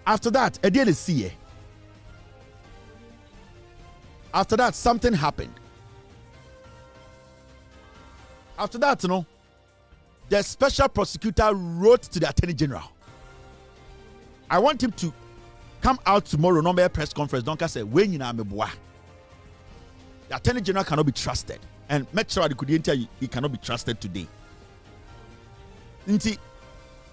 After that, a deal is see. After that, something happened. After that, the special prosecutor wrote to the Attorney General. I want him to come out tomorrow, number press conference. Don't say when you know the Attorney General cannot be trusted, and make sure he cannot be trusted today. Nti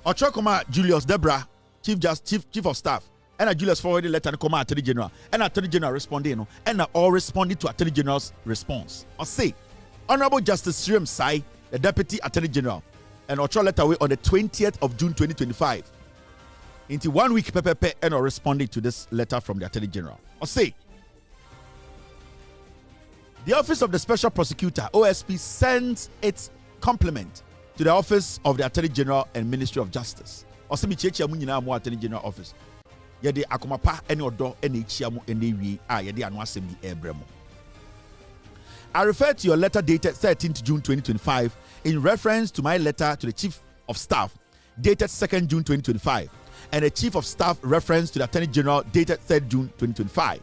Ochokoma Julius Debra, chief of staff, and Julius forwarded letter to Koma Attorney General, and Attorney General responded, and all responded to Attorney General's response. Or say, Honorable Justice Shrem Sai, the Deputy Attorney General, and Ocho letter away on the 20th of June 2025. Into 1 week, Pepe and responding to this letter from the Attorney General. Or say, the Office of the Special Prosecutor, OSP, sends its compliment to the Office of the Attorney General and Ministry of Justice. Or say, Attorney General Office. Yede akomapa ene odo ene chiamu ene wi yede anu assembly ebremo. I refer to your letter dated 13th June 2025 in reference to my letter to the Chief of Staff dated 2nd June 2025 and a Chief of Staff reference to the Attorney General dated 3rd June 2025.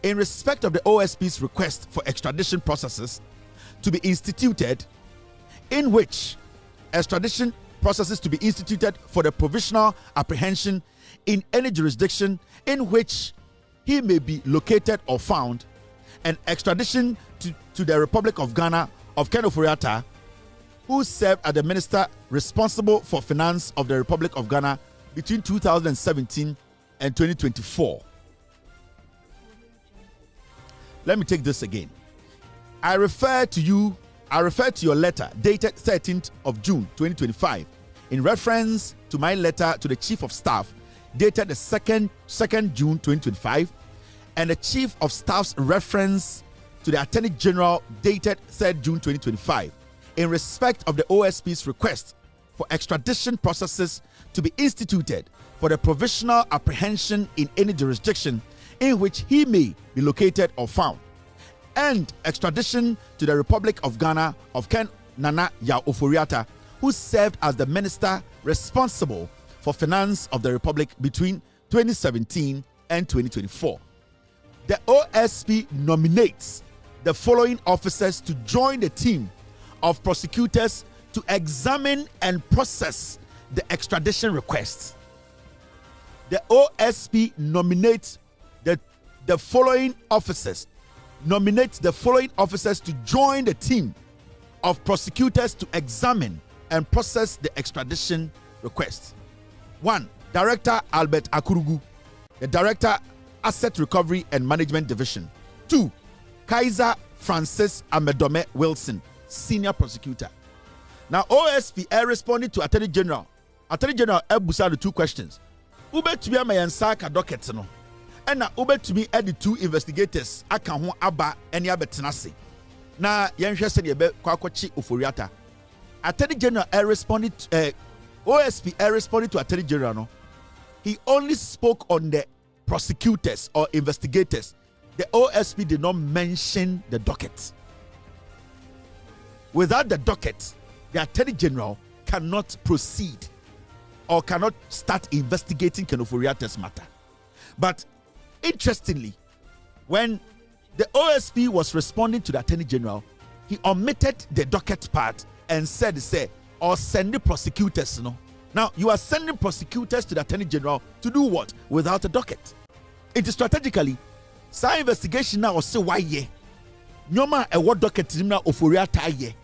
In respect of the OSP's request for extradition processes to be instituted, in which extradition processes to be instituted for the provisional apprehension in any jurisdiction in which he may be located or found, and extradition to the Republic of Ghana of Ken Ofori-Atta, who served as the minister responsible for finance of the Republic of Ghana between 2017 and 2024. Let me take this again. I refer to your letter dated 13th of June 2025 in reference to my letter to the Chief of Staff dated the 2nd June 2025 and the Chief of Staff's reference to the Attorney General dated 3rd June 2025 in respect of the OSP's request for extradition processes to be instituted for the provisional apprehension in any jurisdiction in which he may be located or found, and extradition to the Republic of Ghana of Ken Ofori-Atta, who served as the minister responsible for finance of the Republic between 2017 and 2024. The OSP nominates the following officers to join the team of prosecutors to examine and process the extradition requests. The OSP nominates the following officers to join the team of prosecutors to examine and process the extradition requests. 1. Director Albert Akurugu, the Director, Asset Recovery and Management Division. 2. Kaiser Francis Amedome Wilson, Senior Prosecutor. Now, OSP responded to Attorney General. Attorney General Ebusa the 2 questions. Ube to be a mayansaka docket no. And na ube to be the 2 investigators aka ho aba ene abetenase. Na yenhwe se de be kwakwachi Ofori-Atta. Attorney General responded OSP responded to Attorney General no. He only spoke on the prosecutors or investigators. The OSP did not mention the docket. Without the docket, the Attorney General cannot proceed or cannot start investigating Ken Ofori-Atta's matter. But interestingly, when the OSP was responding to the Attorney General, he omitted the docket part and said, or send the prosecutors. No. Now, you are sending prosecutors to the Attorney General to do what? Without a docket. It is strategically, some investigation now say why ye. Nyoma e what docket na Ofori-Atta ye.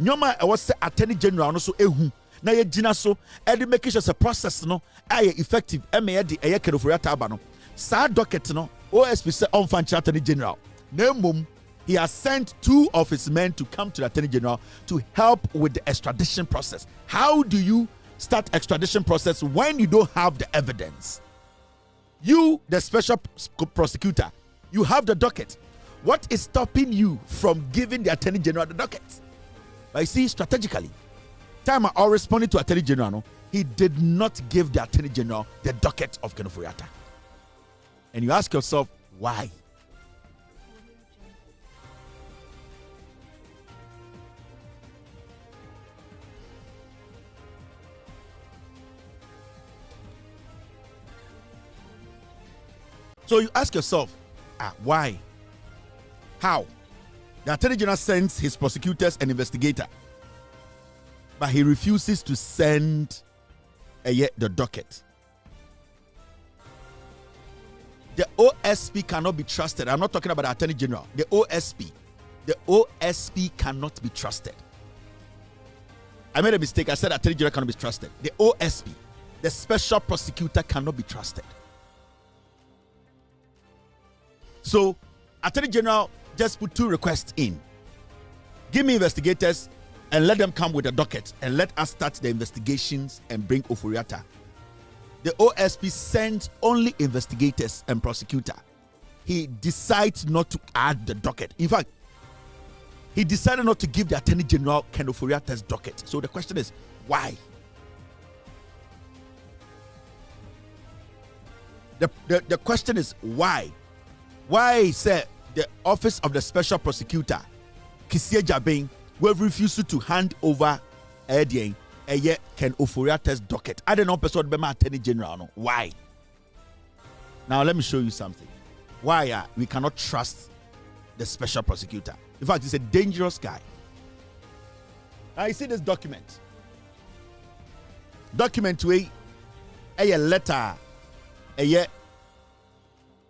Nyoma e what say Attorney General no so ehu. Na ye gina so e dey make sure the process no aye effective e me de e Ken Ofori-Atta aba no. Sa docket no OSP say on fan Attorney General. Na mum he has sent 2 of his men to come to the Attorney General to help with the extradition process. How do you start extradition process when you don't have the evidence? You, the special prosecutor, you have the docket. What is stopping you from giving the Attorney General the docket? I see strategically. Time I responded to Attorney General, no, he did not give the Attorney General the docket of Ken Ofori-Atta. And you ask yourself, why? So you ask yourself, why? How? The Attorney General sends his prosecutors and investigator, but he refuses to send the docket. The OSP cannot be trusted. I'm not talking about the Attorney General. The OSP. The OSP cannot be trusted. I made a mistake. I said Attorney General cannot be trusted. The OSP, the Special Prosecutor, cannot be trusted. So, Attorney General just put 2 requests in. Give me investigators and let them come with a docket and let us start the investigations and bring Ofori-Atta. The OSP sends only investigators and prosecutor. He decides not to add the docket. In fact, he decided not to give the Attorney General Ken Ofori-Atta's docket. So the question is, why? The question is, why? Why, sir, the Office of the Special Prosecutor, Kissi Agyabeng, will refuse to hand over Ken Ofori-Atta's docket? I don't know, person be my Attorney General. No. Why? Now, let me show you something. Why we cannot trust the Special Prosecutor. In fact, he's a dangerous guy. Now, you see this document. Document way, a letter. This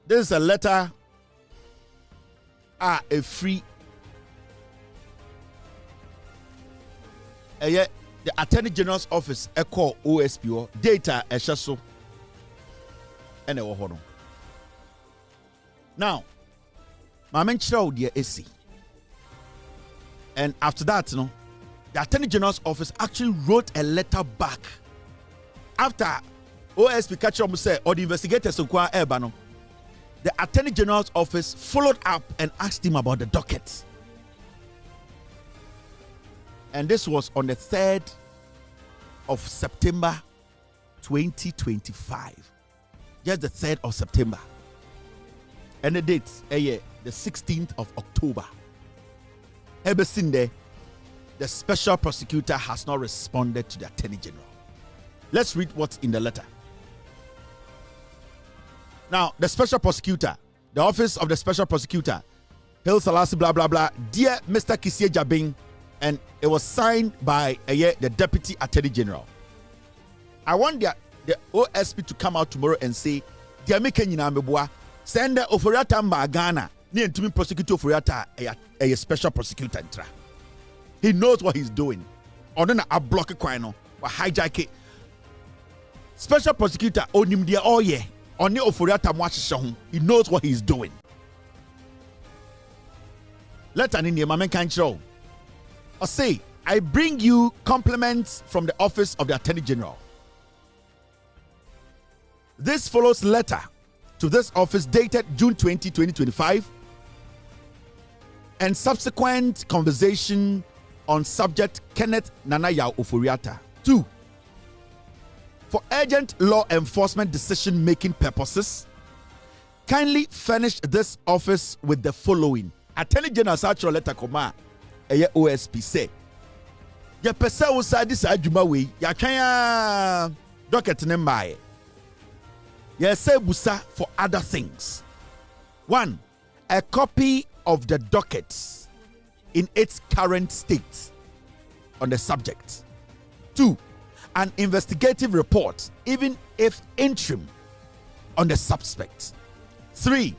is a letter. A free. The Attorney General's office call OSP data so and a wohono. Now, my men show the AC. And after that, the Attorney General's office actually wrote a letter back after OSP catch up say or the investigators the Attorney General's office followed up and asked him about the docket. And this was on the 3rd of September 2025. Just the 3rd of September. And the date, the 16th of October. Ever since there, the Special Prosecutor has not responded to the Attorney General. Let's read what's in the letter. Now, the Special Prosecutor, the Office of the Special Prosecutor, Hail Selassie, blah, blah, blah. Dear Mr. Kissi Agyabeng, and it was signed by the Deputy Attorney General. I want the OSP to come out tomorrow and say, "Dear Mekenina send the Ofori-Atta Ghana, ni entumi prosecute Ofori-Atta a special prosecutor ntra. He knows what he's doing. Ono na block kwano, wa hijack it. Special prosecutor onim dia oye, oni Ofori-Atta mo ahyehyɛ ho. He knows what he's doing. Let an Indian man can show. Or say, I bring you compliments from the Office of the Attorney General. This follows letter to this office dated June 20, 2025 and subsequent conversation on subject Kenneth Nanaya Ofori-Atta. 2. For urgent law enforcement decision-making purposes, kindly furnish this office with the following. Attorney General Sachro letter koma OSP say. Ya pesa usa this adwuma we ya kan docket ne mbae. Ya say busa for other things. 1. A copy of the docket in its current state on the subject. 2. An investigative report, even if interim, on the suspect. 3.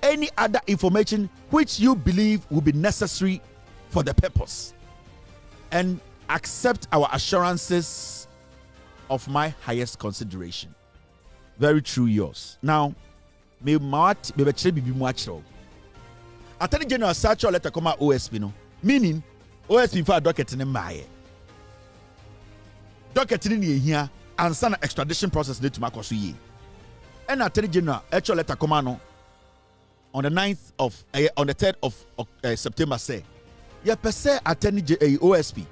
Any other information which you believe will be necessary for the purpose. And accept our assurances of my highest consideration. Very true, yours. Now, me Attorney General Sacho letter come OSP no. Meaning, OSP for a docket in my docket in here and send extradition process need to make us ye. And Attorney General actual letter come on the 9th of on the 3rd of September say, ya per se Attorney OSP.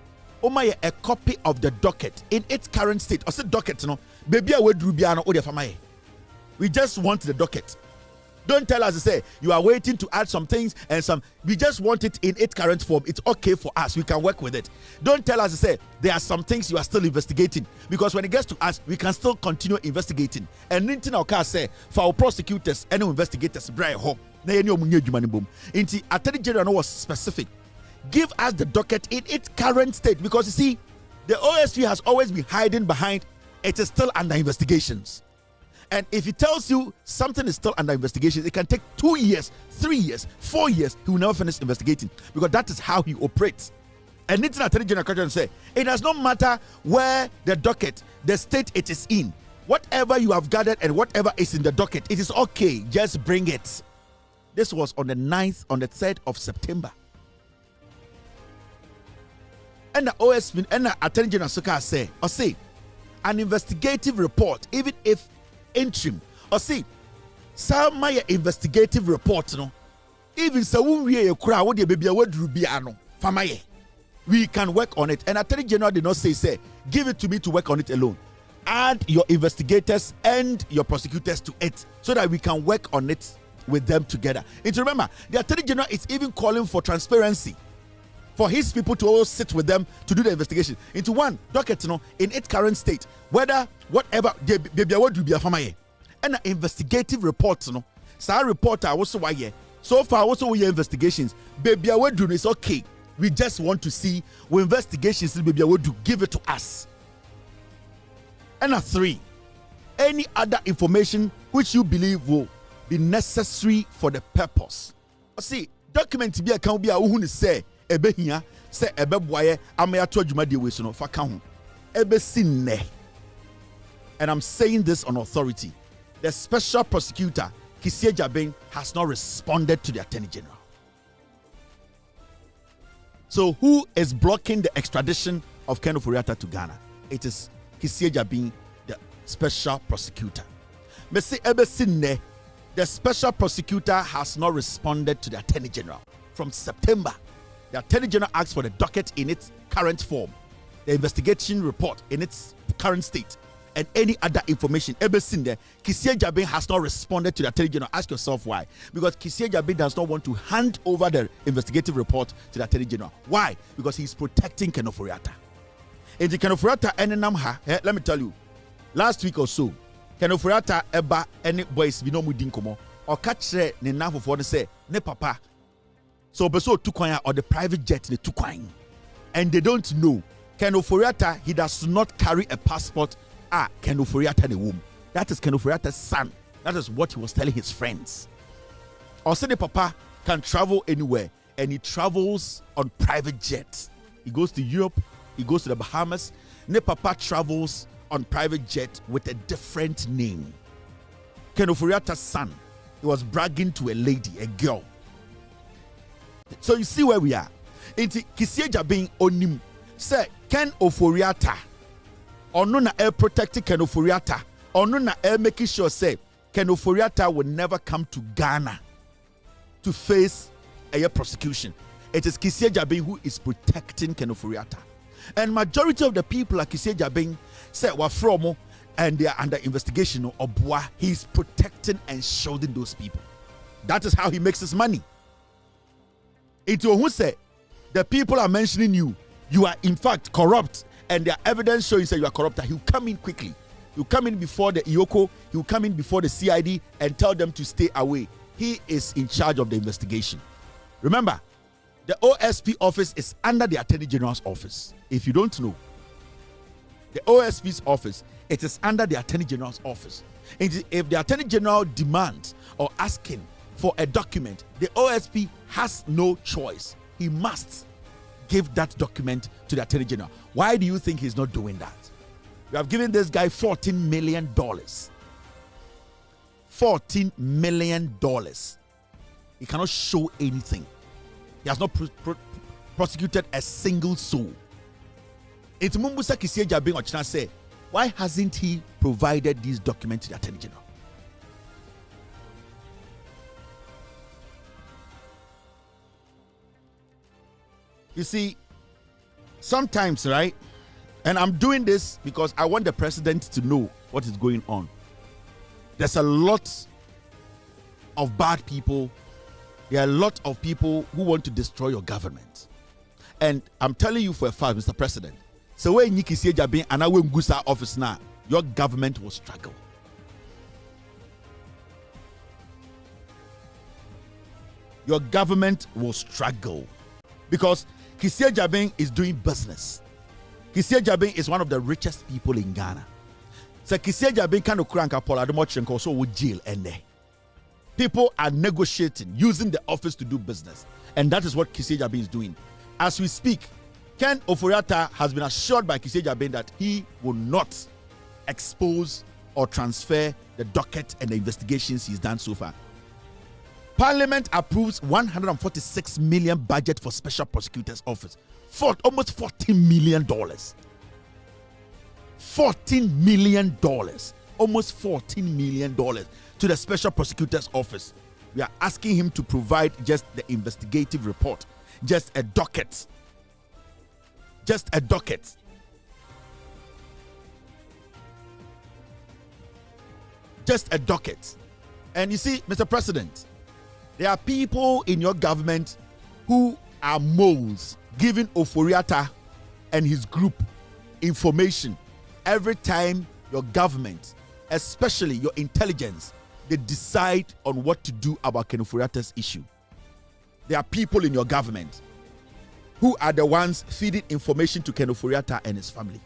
Omaye a copy of the docket in its current state. Or say docket no, baby I would rubiano or the famaye. We just want the docket. Don't tell us to say you are waiting to add some things and some. We just want it in its current form. It's okay for us. We can work with it. Don't tell us to say there are some things you are still investigating, because when it gets to us, we can still continue investigating. And anything our car say for our prosecutors and investigators, Brian Home. Inti Attorney General was specific. Give us the docket in its current state, because you see, the OSP has always been hiding behind it is still under investigations. And if he tells you something is still under investigation, it can take 2 years, 3 years, 4 years. He will never finish investigating, because that is how he operates. And it's Attorney General can say it does not matter where the docket, the state it is in. Whatever you have gathered and whatever is in the docket, it is okay. Just bring it. This was on the 9th, on the 3rd of September. And the OSP and the Attorney General Suka say, an investigative report, even if interim, some my investigative report, no, even so we we can work on it. And Attorney General did not say, give it to me to work on it alone. Add your investigators and your prosecutors to it, so that we can work on it with them together. And remember, the Attorney General is even calling for transparency, for his people to all sit with them to do the investigation into one docket, in its current state, whether whatever they would be a family. And an investigative report, sa reporter also why so far also we investigations, baby I would do is okay. We just want to see what investigations baby I would do, give it to us. And a 3, any other information which you believe will be necessary for the purpose. Document be account be a who say ebe hia say ebe boye amaya to adwuma de we so no fa ka ho ebe sinne. And I'm saying this on authority. The special prosecutor Kissi Agyabeng has not responded to the Attorney General. So who is blocking the extradition of Ken Ofori-Atta to Ghana? It is Kissi Agyabeng, the special prosecutor. Mesi ebe sinne. The special prosecutor has not responded to the Attorney General. From September, the Attorney General asked for the docket in its current form, the investigation report in its current state, and any other information ever seen there. Kissi Agyabeng has not responded to the Attorney General. Ask yourself why. Because Kissi Agyabeng does not want to hand over the investigative report to the Attorney General. Why? Because he's protecting Ken Ofori-Atta. And the Ken Ofori-Atta, let me tell you, last week or so, Ken Ofori-Atta eba any boys bi no mu din komo or catch ne nafofo ne say ne papa so beso tukwan or the private jet ne tukwan, and they don't know Ken Ofori-Atta, he does not carry a passport. Ken Ofori-Atta the womb, that is Ken Ofori-Atta's son. That is what he was telling his friends. Or say the papa can travel anywhere, and he travels on private jets. He goes to Europe, he goes to the Bahamas. Ne papa travels on private jet with a different name. Ken Ofori-Atta's son, he was bragging to a lady, a girl. So you see where we are. Inti Kissi Agyabeng onim say Ken Ofori-Atta ono na air protecting Ken Ofori-Atta, ono na air making sure say Ken Ofori-Atta will never come to Ghana to face a prosecution. It is Kissi Agyabeng who is protecting Ken Ofori-Atta. And majority of the people like Kissi Agyabeng say were from and they are under investigation or bois. He's protecting and shielding those people. That is how he makes his money. It who say the people are mentioning you are in fact corrupt, and their evidence showing say you are corrupt. He'll come in quickly. He'll come in before the IOCO, he'll come in before the CID and tell them to stay away. He is in charge of the investigation. Remember, the OSP office is under the Attorney General's office. If you don't know, the OSP's office, it is under the Attorney General's office. And if the Attorney General demands or asking for a document, the OSP has no choice. He must give that document to the Attorney General. Why do you think he's not doing that? We have given this guy $14 million. $14 million. He cannot show anything. He has not prosecuted a single soul. It's Mumbusa Kissi Agyabeng Ochina say, why hasn't he provided these documents to the Attorney General? You see, sometimes, right? And I'm doing this because I want the president to know what is going on. There's a lot of bad people. There are a lot of people who want to destroy your government. And I'm telling you for a fact, Mr. President, so when you Kissi Agyabeng and I will go to office now, your government will struggle. Your government will struggle because Kissi Agyabeng is doing business. Kissi Agyabeng is one of the richest people in Ghana. So Kissi Agyabeng kind of crank up all the also with jail and there. People are negotiating, using the office to do business. And that is what Kissi Agyabeng is doing. As we speak, Ken Ofori-Atta has been assured by Kissi Agyabeng that he will not expose or transfer the docket and the investigations he's done so far. Parliament approves 146 million budget for Special Prosecutor's Office. For almost $14 million. $14 million. Almost $14 million to the Special Prosecutor's Office. We are asking him to provide just the investigative report. Just a docket. Just a docket. Just a docket. And you see, Mr. President, there are people in your government who are moles giving Ofori-Atta and his group information every time your government, especially your intelligence, they decide on what to do about Ken Ofori-Atta's issue. There are people in your government who are the ones feeding information to Ken Ofori-Atta and his family.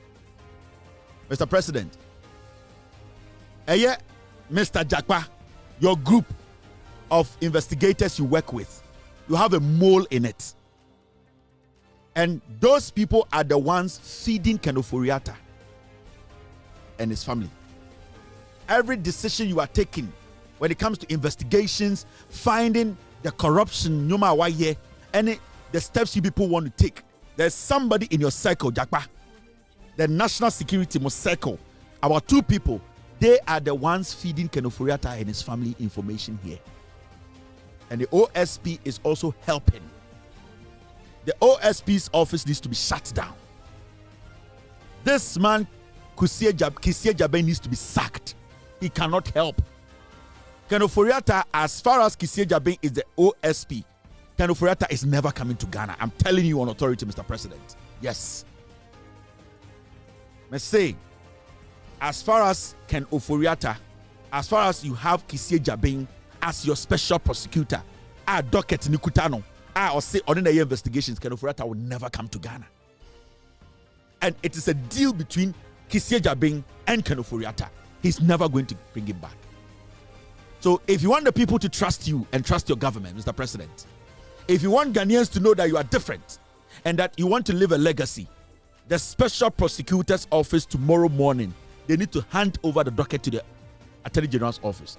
Mr. President, Mr. Jakpa, your group of investigators you work with, you have a mole in it. And those people are the ones feeding Ken Ofori-Atta and his family. Every decision you are taking when it comes to investigations, finding the corruption, no matter what, any the steps you people want to take, there's somebody in your circle, Jakpa, the national security must circle. Our two people, they are the ones feeding Ken Ofori-Atta and his family information here. And the OSP is also helping. The OSP's office needs to be shut down. This man, Kissi Agyabeng, needs to be sacked. He cannot help. Ken Ofori-Atta, as far as Kissi Agyabeng is the OSP, Ken Ofori-Atta is never coming to Ghana. I'm telling you on authority, Mr. President. Yes. Let's say, as far as Ken Ofori-Atta, as far as you have Kissi Agyabeng as your special prosecutor, docket Nikutano, or say ordinary investigations, Ken Ofori-Atta will never come to Ghana. And it is a deal between Kissi Agyabeng and Ken Ofori-Atta. He's never going to bring him back. So if you want the people to trust you and trust your government, Mr. President, if you want Ghanaians to know that you are different and that you want to leave a legacy, the Special Prosecutor's Office tomorrow morning, they need to hand over the docket to the Attorney General's office.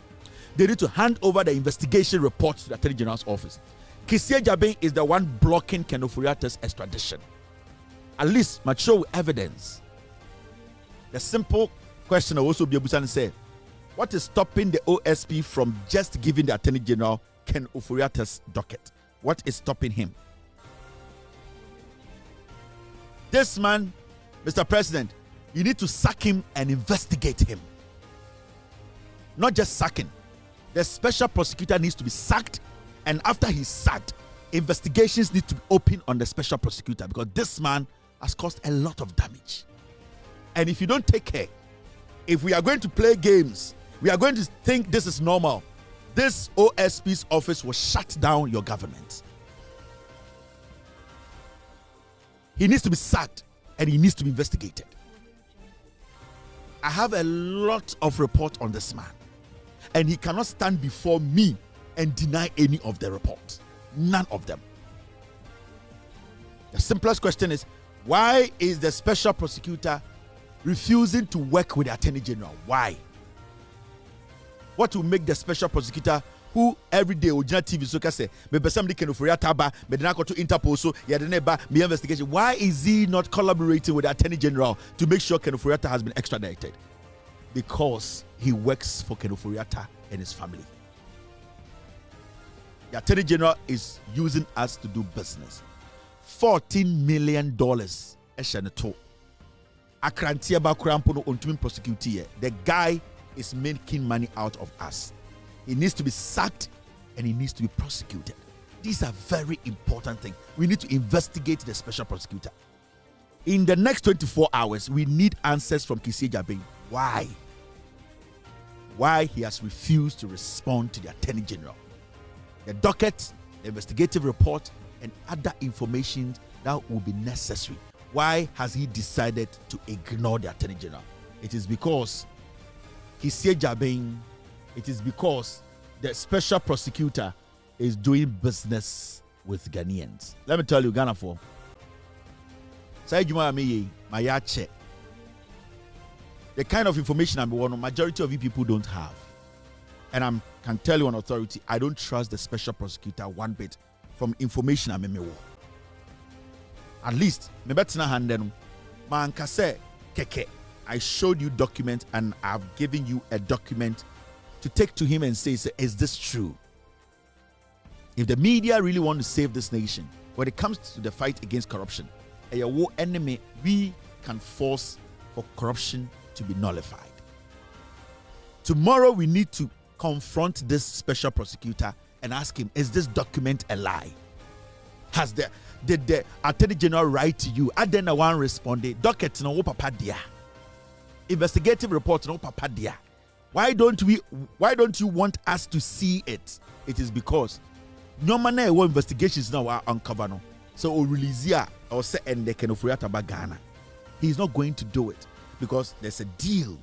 They need to hand over the investigation report to the Attorney General's office. Kissi Agyabeng is the one blocking Ken Ofori-Atta's extradition. At least, must show evidence. The simple question will also be able to say, what is stopping the OSP from just giving the Attorney General Ken Ofori-Atta's docket? What is stopping him? This man, Mr. President, you need to sack him and investigate him. Not just sacking. The special prosecutor needs to be sacked, and after he's sacked, investigations need to be open on the special prosecutor because this man has caused a lot of damage. And if you don't take care, if we are going to play games, we are going to think this is normal, this OSP's office will shut down your government. He needs to be sacked and he needs to be investigated. I have a lot of report on this man, and he cannot stand before me and deny any of the reports. None of them. The simplest question is, why is the special prosecutor refusing to work with the Attorney General? Why? What will make the special prosecutor, who every day original TV so can say, maybe somebody can Ofori-Atta ba, maybe not go to Interpol so yeah the neighbor me investigation. Why is he not collaborating with the Attorney General to make sure Ken Ofori-Atta has been extradited? Because he works for Ken Ofori-Atta and his family. The Attorney General is using us to do business. $14 million. The guy is making money out of us. He needs to be sacked and he needs to be prosecuted. These are very important things. We need to investigate the special prosecutor. In the next 24 hours, we need answers from Kissi Agyabeng. Why? Why he has refused to respond to the Attorney General. The docket, the investigative report, and other information that will be necessary. Why has he decided to ignore the Attorney General? It is because Kissi Agyabeng, it is because the special prosecutor is doing business with Ghanaians. Let me tell you, Ghana for the kind of information I'm one, majority of you people don't have. And I can tell you on authority, I don't trust the special prosecutor one bit from information I'm in. At least, I showed you document and I've given you a document to take to him and say, is this true? If the media really want to save this nation, when it comes to the fight against corruption, a war enemy, we can force for corruption to be nullified. Tomorrow we need to confront this special prosecutor and ask him, is this document a lie? Did the Attorney General write to you? I then one responded, docket no papa dia. Investigative report no papa dia. Why don't you want us to see it? It is because no man investigations now are uncovered. No. So we'll release here or say and they Ken Ofori-Atta Ghana. He's not going to do it because there's a deal